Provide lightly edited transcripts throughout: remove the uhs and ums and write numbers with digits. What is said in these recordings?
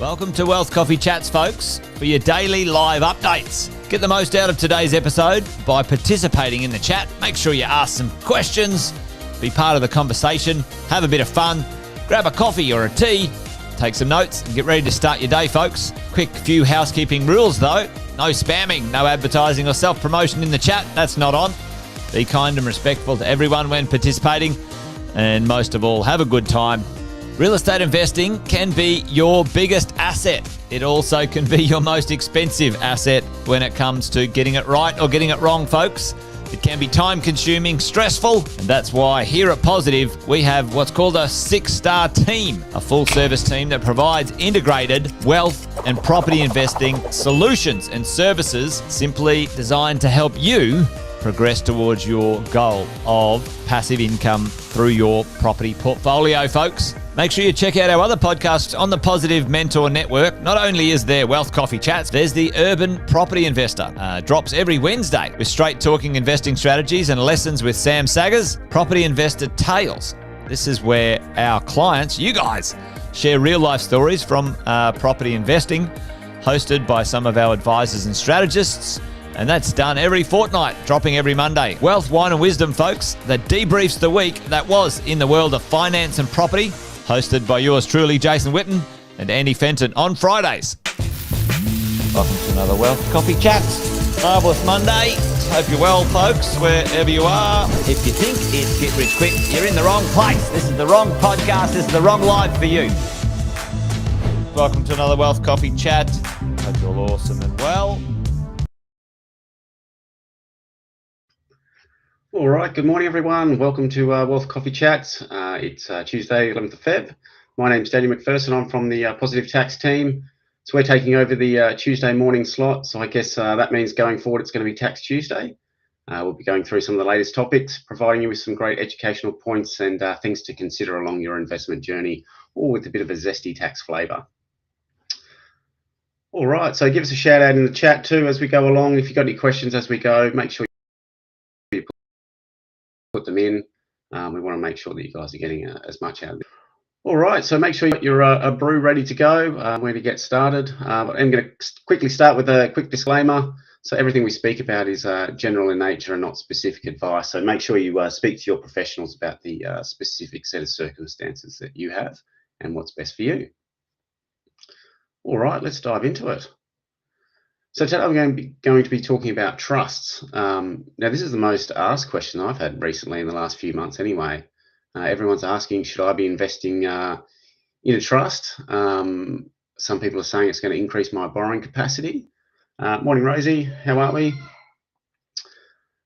Welcome to Wealth Coffee Chats, folks, for your daily live updates. Get the most out of today's episode by participating in the chat. Make sure you ask some questions, be part of the conversation, have a bit of fun, grab a coffee or a tea, take some notes, and get ready to start your day, folks. Quick few housekeeping rules, though. No spamming, no advertising or self-promotion in the chat. That's not on. Be kind and respectful to everyone when participating. And most of all, have a good time. Real estate investing can be your biggest asset. It also can be your most expensive asset when it comes to getting it right or getting it wrong, folks. It can be time-consuming, stressful, and that's why here at Positive, we have what's called a 6-star team, a full-service team that provides integrated wealth and property investing solutions and services simply designed to help you progress towards your goal of passive income through your property portfolio, folks. Make sure you check out our other podcasts on the Positive Mentor Network. Not only is there Wealth Coffee Chats, there's the Urban Property Investor. Drops every Wednesday with straight talking investing strategies and lessons with Sam Saggers. Property Investor Tales. This is where our clients, you guys, share real life stories from property investing, hosted by some of our advisors and strategists. And that's done every fortnight, dropping every Monday. Wealth, Wine and Wisdom, folks, that debriefs the week that was in the world of finance and property, hosted by yours truly, Jason Witten and Andy Fenton on Fridays. Welcome to another Wealth Coffee Chat. Marvellous Monday. Hope you're well, folks, wherever you are. If you think it's Get Rich Quick, you're in the wrong place. This is the wrong podcast. This is the wrong live for you. Welcome to another Wealth Coffee Chat. Hope you're all awesome and well. All right, good morning, everyone. Welcome to Wealth Coffee Chats. It's Tuesday, 11th of Feb. My name's Danny McPherson. I'm from the Positive Tax team. So we're taking over the Tuesday morning slot. So I guess that means going forward, it's going to be Tax Tuesday. We'll be going through some of the latest topics, providing you with some great educational points and things to consider along your investment journey, all with a bit of a zesty tax flavour. All right, so give us a shout out in the chat too as we go along. If you've got any questions as we go, make sure you put them in. We want to make sure that you guys are getting as much out of it. All right, so make sure you got your a brew ready to go. We're going to get started. I'm going to quickly start with a quick disclaimer. So everything we speak about is general in nature and not specific advice. So make sure you speak to your professionals about the specific set of circumstances that you have and what's best for you. All right, let's dive into it. So today I'm going to be talking about trusts. Now, this is the most asked question I've had recently in the last few months anyway. Everyone's asking, should I be investing in a trust? Some people are saying it's going to increase my borrowing capacity. Morning, Rosie. How are we?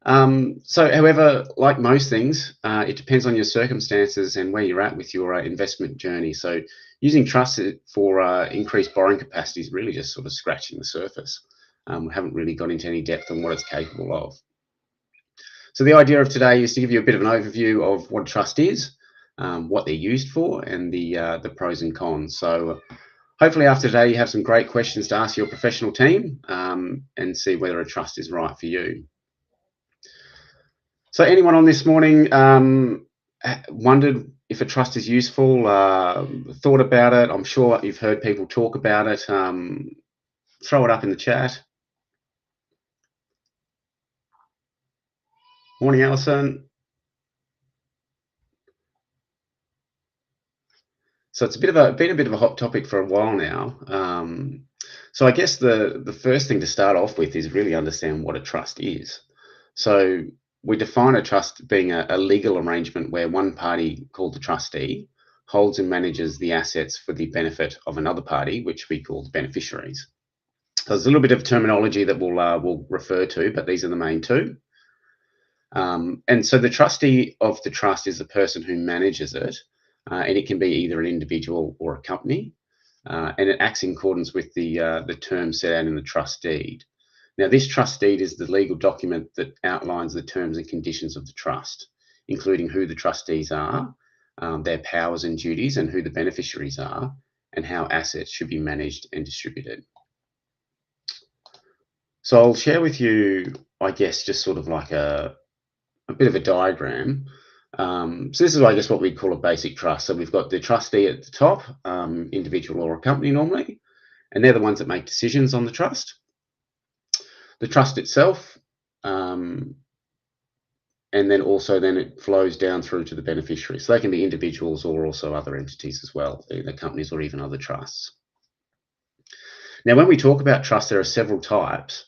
However, like most things, it depends on your circumstances and where you're at with your investment journey. So using trusts for increased borrowing capacity is really just sort of scratching the surface. We haven't really got into any depth on what it's capable of. So the idea of today is to give you a bit of an overview of what a trust is, what they're used for, and the pros and cons. So hopefully after today you have some great questions to ask your professional team and see whether a trust is right for you. So anyone on this morning wondered if a trust is useful, thought about it? I'm sure you've heard people talk about it. Throw it up in the chat. Morning, Alison. So it's been a bit of a hot topic for a while now. So I guess the first thing to start off with is really understand what a trust is. So we define a trust being a legal arrangement where one party, called the trustee, holds and manages the assets for the benefit of another party, which we call the beneficiaries. So there's a little bit of terminology that we'll refer to, but these are the main two. And so the trustee of the trust is the person who manages it, and it can be either an individual or a company, and it acts in accordance with the terms set out in the trust deed. Now, this trust deed is the legal document that outlines the terms and conditions of the trust, including who the trustees are, their powers and duties, and who the beneficiaries are, and how assets should be managed and distributed. So I'll share with you, I guess, just sort of like a bit of a diagram. So this is, I guess, what we call a basic trust. So we've got the trustee at the top, individual or a company normally. and they're the ones that make decisions on the trust. The trust itself, and then also then it flows down through to the beneficiaries. So they can be individuals or also other entities as well, either companies or even other trusts. Now, when we talk about trusts, there are several types.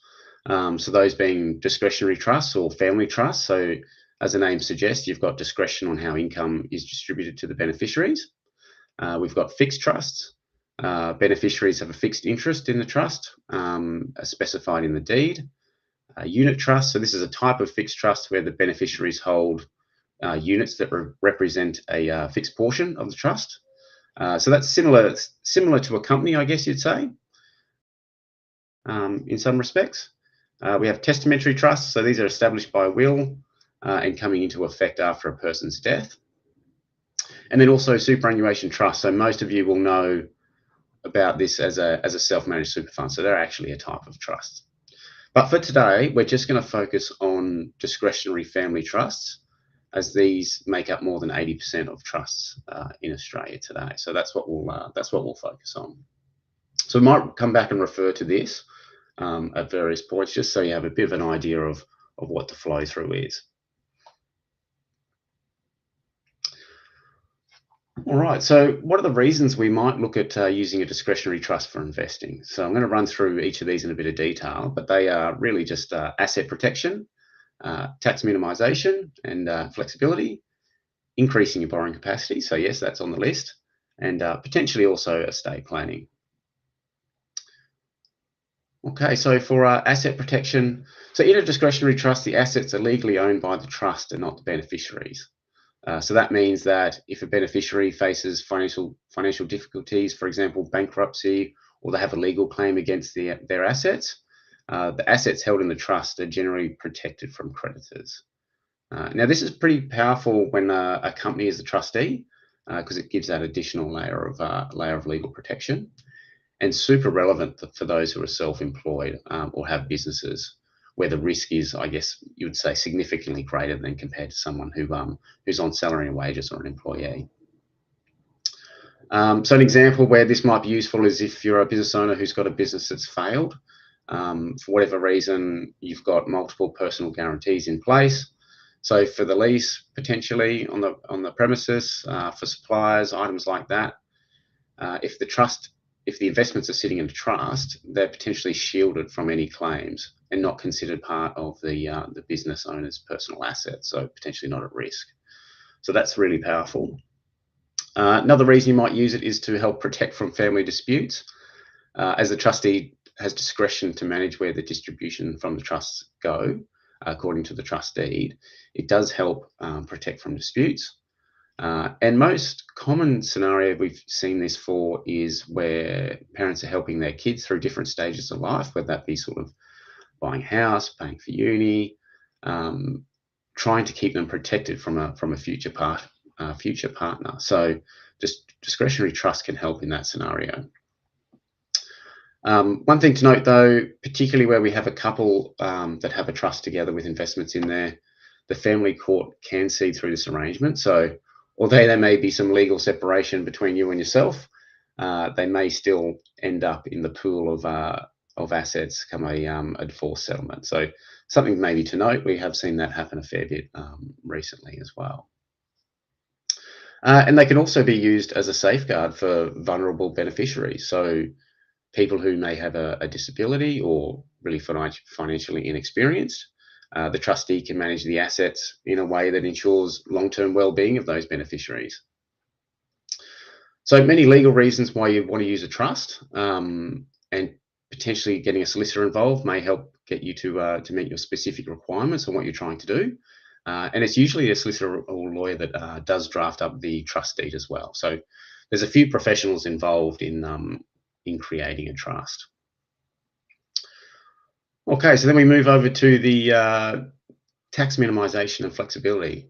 So those being discretionary trusts or family trusts. So as the name suggests, you've got discretion on how income is distributed to the beneficiaries. We've got fixed trusts. Beneficiaries have a fixed interest in the trust, as specified in the deed. Unit trust. So this is a type of fixed trust where the beneficiaries hold units that represent a fixed portion of the trust. So that's similar to a company, I guess you'd say, in some respects. We have testamentary trusts. So these are established by will and coming into effect after a person's death. And then also superannuation trusts. So most of you will know about this as a self-managed super fund. So they're actually a type of trust. But for today, we're just going to focus on discretionary family trusts, as these make up more than 80% of trusts in Australia today. So that's what we'll focus on. So we might come back and refer to this at various points, just so you have a bit of an idea of what the flow through is. All right, so what are the reasons we might look at using a discretionary trust for investing? So I'm going to run through each of these in a bit of detail, but they are really just asset protection, tax minimisation and flexibility, increasing your borrowing capacity. So yes, that's on the list, and potentially also estate planning. Okay, so for asset protection, so in a discretionary trust, the assets are legally owned by the trust and not the beneficiaries. So that means that if a beneficiary faces financial difficulties, for example, bankruptcy, or they have a legal claim against their assets, the assets held in the trust are generally protected from creditors. Now, this is pretty powerful when a company is the trustee, because it gives that additional layer of legal protection, and super relevant for those who are self-employed or have businesses, where the risk is, I guess you would say, significantly greater than compared to someone who's on salary and wages or an employee. So an example where this might be useful is if you're a business owner who's got a business that's failed. For whatever reason, you've got multiple personal guarantees in place. So for the lease, potentially on the premises, for suppliers, items like that, if the investments are sitting in a trust, they're potentially shielded from any claims and not considered part of the business owner's personal assets, so potentially not at risk. So that's really powerful. Another reason you might use it is to help protect from family disputes. As the trustee has discretion to manage where the distribution from the trusts go, according to the trust deed, it does help protect from disputes. And most common scenario we've seen this for is where parents are helping their kids through different stages of life, whether that be sort of buying a house, paying for uni, trying to keep them protected from a future partner. So just discretionary trust can help in that scenario. One thing to note though, particularly where we have a couple that have a trust together with investments in there, the family court can see through this arrangement. So although there may be some legal separation between you and yourself, they may still end up in the pool of assets come a divorce settlement. So something maybe to note, we have seen that happen a fair bit recently as well. And they can also be used as a safeguard for vulnerable beneficiaries. So people who may have a disability or really financially inexperienced, the trustee can manage the assets in a way that ensures long-term well-being of those beneficiaries. So many legal reasons why you want to use a trust, and potentially getting a solicitor involved may help get you to meet your specific requirements on what you're trying to do. And it's usually a solicitor or lawyer that does draft up the trust deed as well. So there's a few professionals involved in creating a trust. Okay, so then we move over to the tax minimisation and flexibility.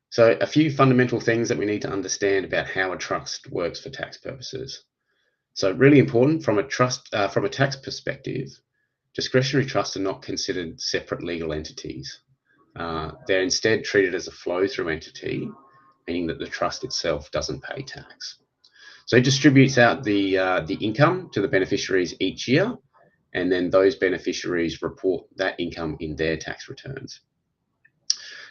So a few fundamental things that we need to understand about how a trust works for tax purposes. So really important from a tax perspective, discretionary trusts are not considered separate legal entities. They're instead treated as a flow-through entity, meaning that the trust itself doesn't pay tax. So it distributes out the income to the beneficiaries each year, and then those beneficiaries report that income in their tax returns.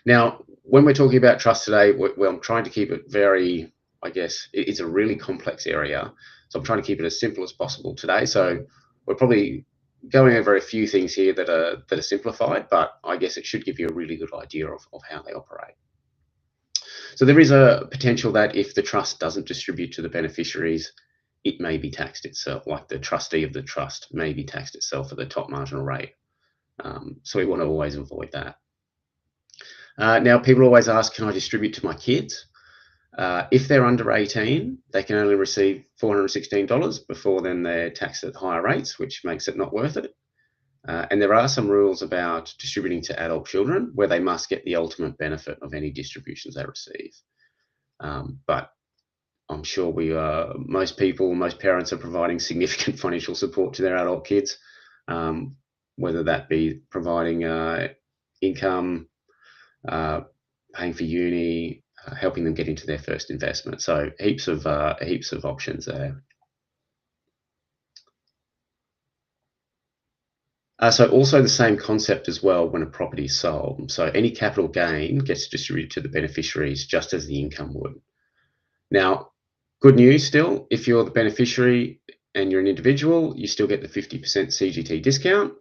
Now, when we're talking about trust today, I'm trying to keep it very, I guess, it's a really complex area. So I'm trying to keep it as simple as possible today. So we're probably going over a few things here that are simplified, but I guess it should give you a really good idea of how they operate. So there is a potential that if the trust doesn't distribute to the beneficiaries, it may be taxed itself, like the trustee of the trust may be taxed itself at the top marginal rate. So we want to always avoid that. Now, people always ask, can I distribute to my kids? If they're under 18, they can only receive $416 before then they're taxed at higher rates, which makes it not worth it. And there are some rules about distributing to adult children where they must get the ultimate benefit of any distributions they receive. But I'm sure most parents are providing significant financial support to their adult kids, whether that be providing income, paying for uni, helping them get into their first investment. So heaps of options there. So also the same concept as well when a property is sold. So any capital gain gets distributed to the beneficiaries just as the income would. Now, good news still, if you're the beneficiary and you're an individual, you still get the 50% CGT discount.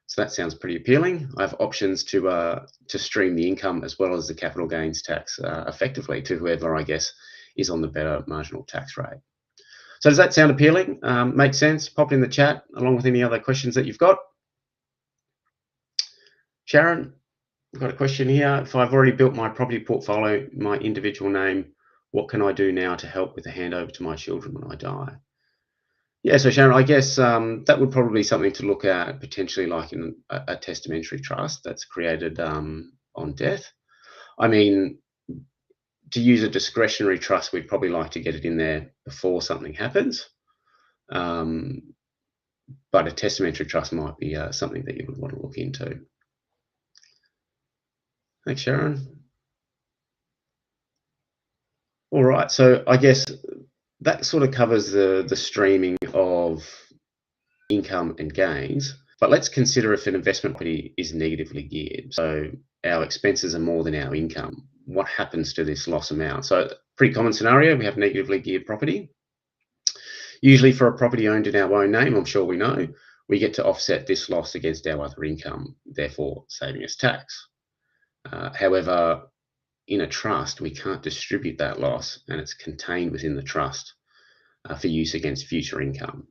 So that sounds pretty appealing. I have options to stream the income as well as the capital gains tax effectively to whoever, I guess, is on the better marginal tax rate. So does that sound appealing? Make sense? Pop it in the chat along with any other questions that you've got. Sharon, we've got a question here. If I've already built my property portfolio, my individual name, what can I do now to help with the handover to my children when I die? Yeah, so Sharon, I guess that would probably be something to look at potentially like in a testamentary trust that's created on death. I mean, to use a discretionary trust, we'd probably like to get it in there before something happens. But a testamentary trust might be something that you would want to look into. Thanks, Sharon. All right, so I guess that sort of covers the streaming of income and gains. But let's consider if an investment property is negatively geared. So our expenses are more than our income. What happens to this loss amount? So pretty common scenario, we have negatively geared property. Usually for a property owned in our own name, I'm sure we know, we get to offset this loss against our other income, therefore saving us tax. However, in a trust, we can't distribute that loss and it's contained within the trust for use against future income.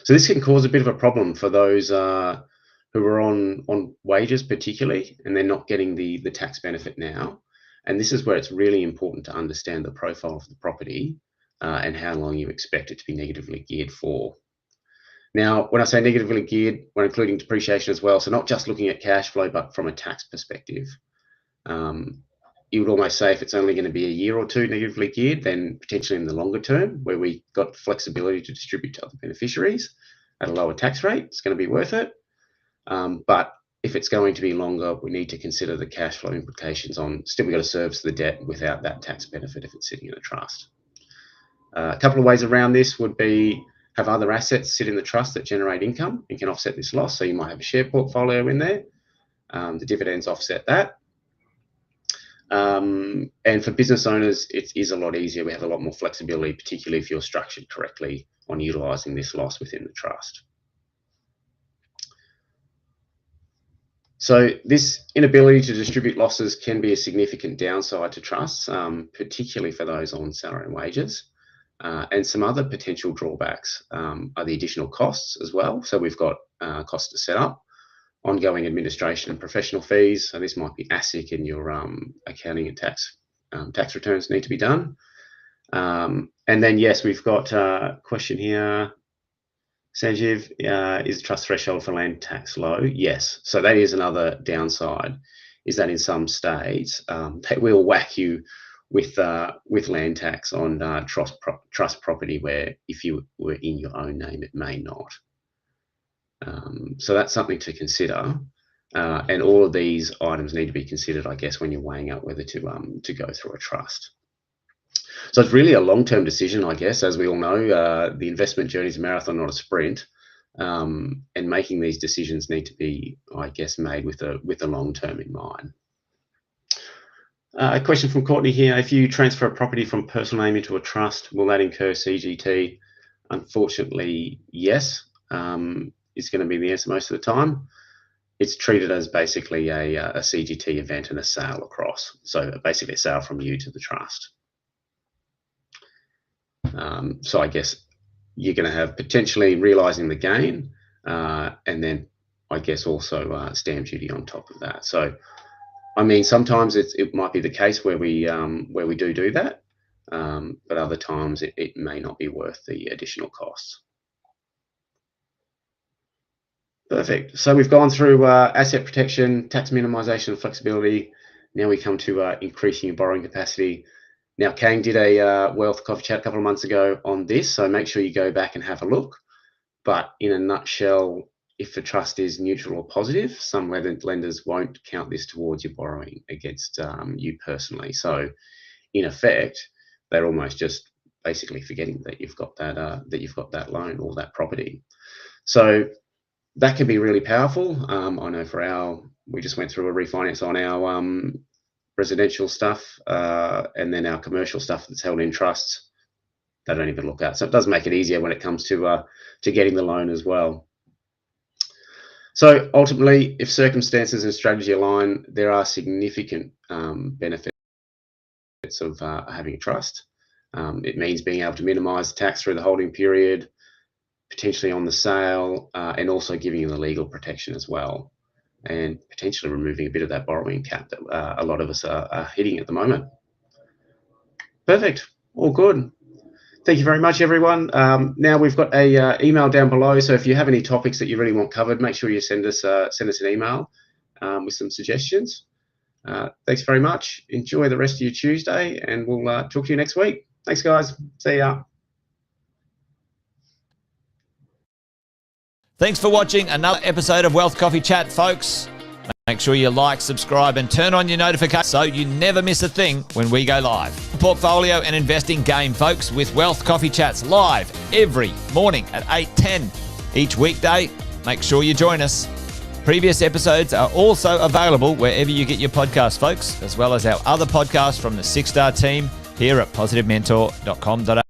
So this can cause a bit of a problem for those who are on wages particularly, and they're not getting the tax benefit now. And this is where it's really important to understand the profile of the property and how long you expect it to be negatively geared for. Now, when I say negatively geared, we're including depreciation as well. So not just looking at cash flow, but from a tax perspective. You would almost say if it's only going to be a year or two negatively geared, then potentially in the longer term, where we got flexibility to distribute to other beneficiaries at a lower tax rate, it's going to be worth it. But if it's going to be longer, we need to consider the cash flow implications on still we've got to service the debt without that tax benefit if it's sitting in a trust. A couple of ways around this would be have other assets sit in the trust that generate income and can offset this loss. So you might have a share portfolio in there. The dividends offset that. And for business owners, it is a lot easier. We have a lot more flexibility, particularly if you're structured correctly on utilising this loss within the trust. So this inability to distribute losses can be a significant downside to trusts, particularly for those on salary and wages. And some other potential drawbacks are the additional costs as well. So we've got costs to set up, ongoing administration and professional fees. So this might be ASIC and your accounting and tax returns need to be done. And then, yes, we've got a question here. Sanjeev, is trust threshold for land tax low? Yes. So that is another downside, is that in some states, they will whack you with land tax on trust property where if you were in your own name, it may not. So that's something to consider. And all of these items need to be considered, I guess, when you're weighing up whether to go through a trust. So it's really a long-term decision, I guess. As we all know, the investment journey is a marathon, not a sprint. And making these decisions need to be, I guess, made with a long term in mind. A question from Courtney here: if you transfer a property from personal name into a trust, will that incur CGT? Unfortunately, yes, is going to be the answer most of the time. It's treated as basically a CGT event and a sale across. So basically a sale from you to the trust. So I guess you're going to have potentially realizing the gain, and then I guess also stamp duty on top of that. So, I mean, sometimes it might be the case where we do that, but other times it may not be worth the additional costs. Perfect. So we've gone through asset protection, tax minimisation, and flexibility. Now we come to increasing your borrowing capacity. Now, Kang did a Wealth Coffee Chat a couple of months ago on this, so make sure you go back and have a look. But in a nutshell, if the trust is neutral or positive, some lenders won't count this towards your borrowing against you personally. So, in effect, they're almost just basically forgetting that you've got that loan or that property. So that can be really powerful. I know we just went through a refinance on our residential stuff, and then our commercial stuff that's held in trusts, they don't even look at. So it does make it easier when it comes to getting the loan as well. So ultimately, if circumstances and strategy align, there are significant benefits of having a trust. It means being able to minimise tax through the holding period, potentially on the sale, and also giving you the legal protection as well, and potentially removing a bit of that borrowing cap that a lot of us are hitting at the moment. Perfect. All good. Thank you very much, everyone. Now we've got a email down below, so if you have any topics that you really want covered, make sure you send us an email with some suggestions. Thanks very much. Enjoy the rest of your Tuesday, and we'll talk to you next week. Thanks, guys. See ya. Thanks for watching another episode of Wealth Coffee Chat, folks. Make sure you like, subscribe, and turn on your notifications so you never miss a thing when we go live. Portfolio and investing game, folks, with Wealth Coffee Chats live every morning at 8:10 each weekday. Make sure you join us. Previous episodes are also available wherever you get your podcasts, folks, as well as our other podcasts from the 6 Star team here at positivementor.com.au.